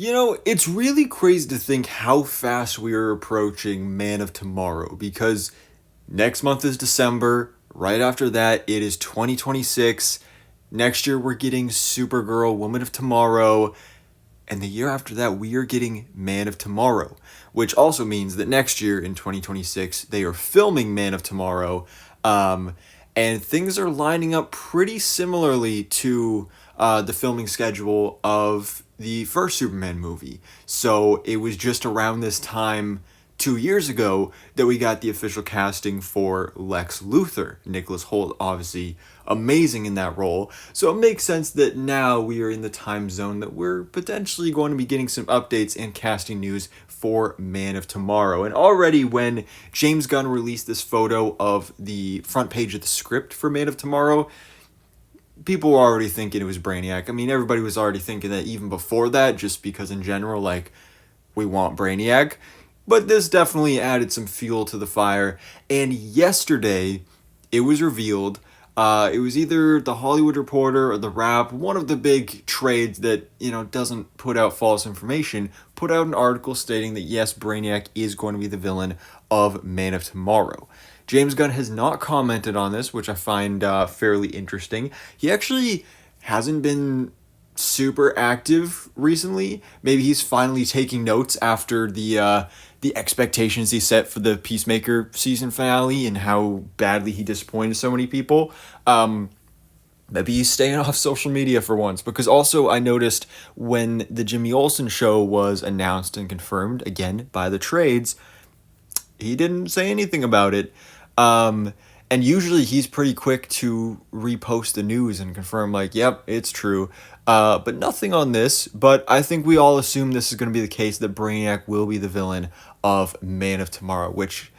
It's really crazy to think how fast we are approaching Man of Tomorrow because next month is December. Right after that, it is 2026. Next year, we're getting Supergirl, Woman of Tomorrow. And the year after that, we are getting Man of Tomorrow, which also means that next year in 2026, they are filming Man of Tomorrow. And things are lining up pretty similarly to the filming schedule of the first Superman movie. So it was just around this time 2 years ago that we got the official casting for Lex Luthor. Nicholas Hoult, obviously amazing in that role. So it makes sense that now we are in the time zone that we're potentially going to be getting some updates and casting news for Man of Tomorrow. And already when James Gunn released this photo of the front page of the script for Man of Tomorrow, people were already thinking it was Brainiac. I mean, everybody was already thinking that even before that, just because in general, we want Brainiac. But this definitely added some fuel to the fire. And yesterday, it was revealed. It was either the Hollywood Reporter or the Wrap, one of the big trades that, doesn't put out false information, put out an article stating that yes, Brainiac is going to be the villain of Man of Tomorrow. James Gunn has not commented on this, which I find fairly interesting. He actually hasn't been super active recently. Maybe he's finally taking notes after the expectations he set for the Peacemaker season finale and how badly he disappointed so many people. Maybe he's staying off social media for once, because also I noticed when the Jimmy Olsen show was announced and confirmed, again, by the trades, he didn't say anything about it. And usually he's pretty quick to repost the news and confirm, yep, it's true. But nothing on this. But I think we all assume this is going to be the case, that Brainiac will be the villain of Man of Tomorrow, which,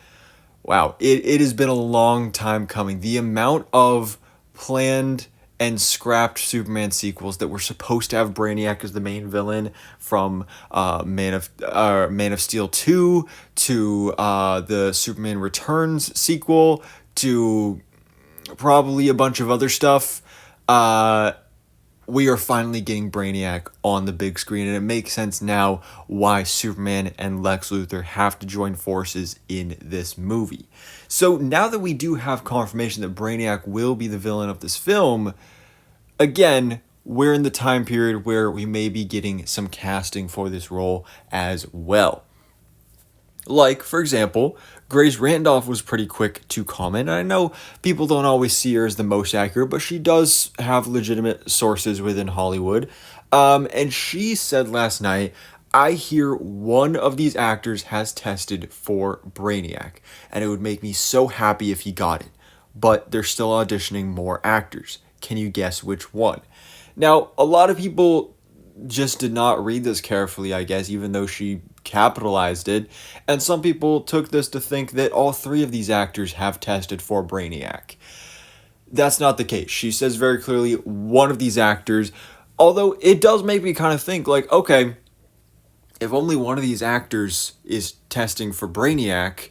wow, it has been a long time coming. The amount of planned and scrapped Superman sequels that were supposed to have Brainiac as the main villain, from Man of Steel 2 to the Superman Returns sequel to probably a bunch of other stuff. We are finally getting Brainiac on the big screen, and it makes sense now why Superman and Lex Luthor have to join forces in this movie. So now that we do have confirmation that Brainiac will be the villain of this film, again, we're in the time period where we may be getting some casting for this role as well. For example, Grace Randolph was pretty quick to comment. I know people don't always see her as the most accurate, but she does have legitimate sources within Hollywood. And she said last night, I hear one of these actors has tested for Brainiac, and it would make me so happy if he got it. But they're still auditioning more actors. Can you guess which one? Now, a lot of people just did not read this carefully, I guess, even though she capitalized it. And some people took this to think that all three of these actors have tested for Brainiac. That's not the case. She says very clearly one of these actors, although it does make me kind of think, okay, if only one of these actors is testing for Brainiac,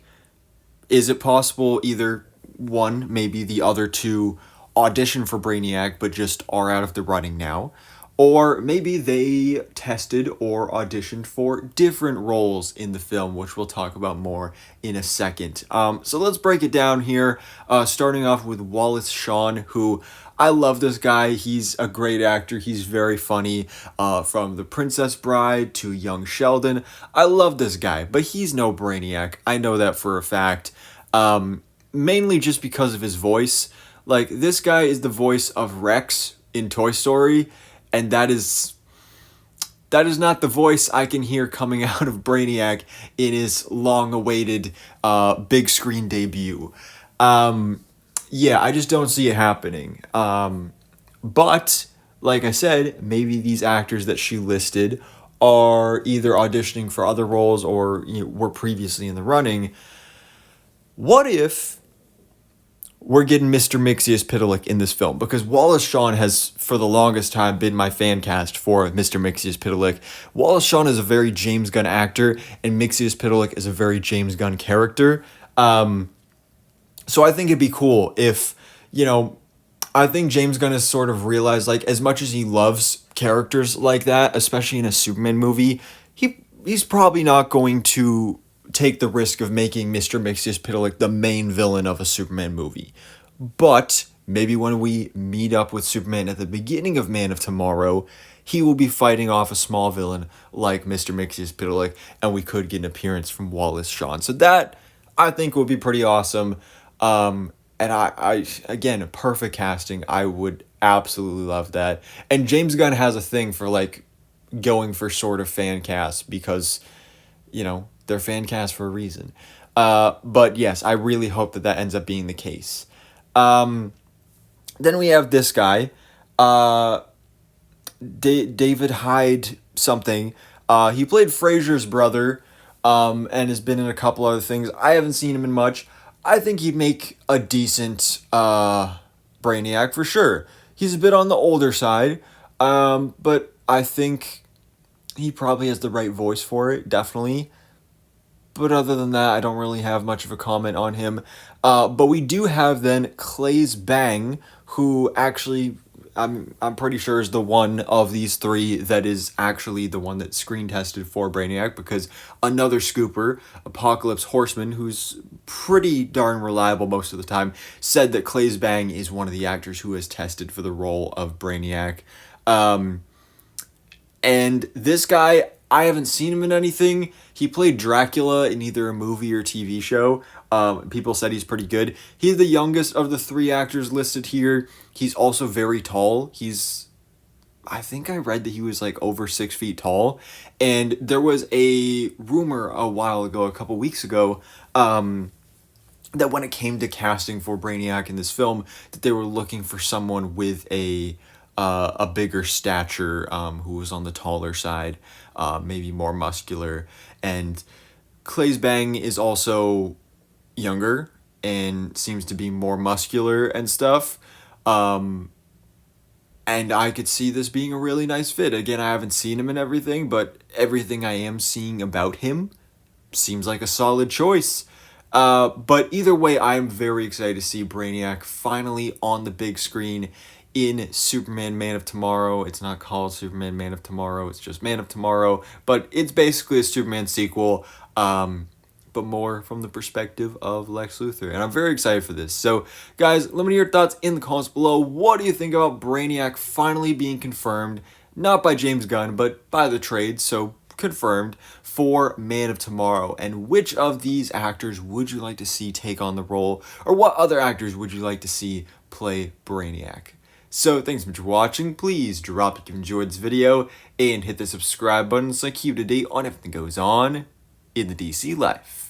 is it possible either one, maybe the other two audition for Brainiac but just are out of the running now? Or maybe they tested or auditioned for different roles in the film, which we'll talk about more in a second. So let's break it down here, starting off with Wallace Shawn, who I love this guy. He's a great actor. He's very funny, from The Princess Bride to Young Sheldon. I love this guy, but he's no Brainiac. I know that for a fact, mainly just because of his voice. This guy is the voice of Rex in Toy Story, and that is not the voice I can hear coming out of Brainiac in his long-awaited big screen debut. I just don't see it happening. But, like I said, maybe these actors that she listed are either auditioning for other roles or were previously in the running. What if we're getting Mr. Mxyzptlk in this film? Because Wallace Shawn has, for the longest time, been my fan cast for Mr. Mxyzptlk. Wallace Shawn is a very James Gunn actor, and Mxyzptlk is a very James Gunn character. So I think it'd be cool if, I think James Gunn has sort of realized, like, as much as he loves characters like that, especially in a Superman movie, he's probably not going to take the risk of making Mr. Mxyzptlk the main villain of a Superman movie. But maybe when we meet up with Superman at the beginning of Man of Tomorrow, he will be fighting off a small villain like Mr. Mxyzptlk, and we could get an appearance from Wallace Shawn. So that, I think, would be pretty awesome. And I again, perfect casting. I would absolutely love that. And James Gunn has a thing for, like, going for sort of fan casts because, they're fan casts for a reason. But yes, I really hope that ends up being the case. Then we have this guy, David Hyde something. He played Frasier's brother, and has been in a couple other things. I haven't seen him in much. I think he'd make a decent Brainiac for sure. He's a bit on the older side, but I think he probably has the right voice for it, definitely. But other than that, I don't really have much of a comment on him. But we do have then Claes Bang, who actually I'm pretty sure is the one of these three that is actually the one that screen tested for Brainiac, because another scooper, Apocalypse Horseman, who's pretty darn reliable most of the time, said that Claes Bang is one of the actors who has tested for the role of Brainiac. And this guy, I haven't seen him in anything. He played Dracula in either a movie or TV show. People said he's pretty good. He's the youngest of the three actors listed here. He's also very tall. I think I read that he was like over 6 feet tall. And there was a rumor a while ago, a couple weeks ago, that when it came to casting for Brainiac in this film, that they were looking for someone with a bigger stature, who was on the taller side, maybe more muscular. And Claes Bang is also younger and seems to be more muscular and stuff. And I could see this being a really nice fit. Again, I haven't seen him in everything, but everything I am seeing about him seems like a solid choice. But either way, I'm very excited to see Brainiac finally on the big screen in Superman Man of Tomorrow. It's not called Superman Man of Tomorrow, it's just Man of Tomorrow, but it's basically a Superman sequel, but more from the perspective of Lex Luthor, and I'm very excited for this. So guys, let me know your thoughts in the comments below. What do you think about Brainiac finally being confirmed, not by James Gunn, but by the trade, so confirmed, for Man of Tomorrow? And which of these actors would you like to see take on the role, or what other actors would you like to see play Brainiac? So thanks so much for watching. Please drop it if you enjoyed this video and hit the subscribe button so I keep you up to date on everything that goes on in the DC life.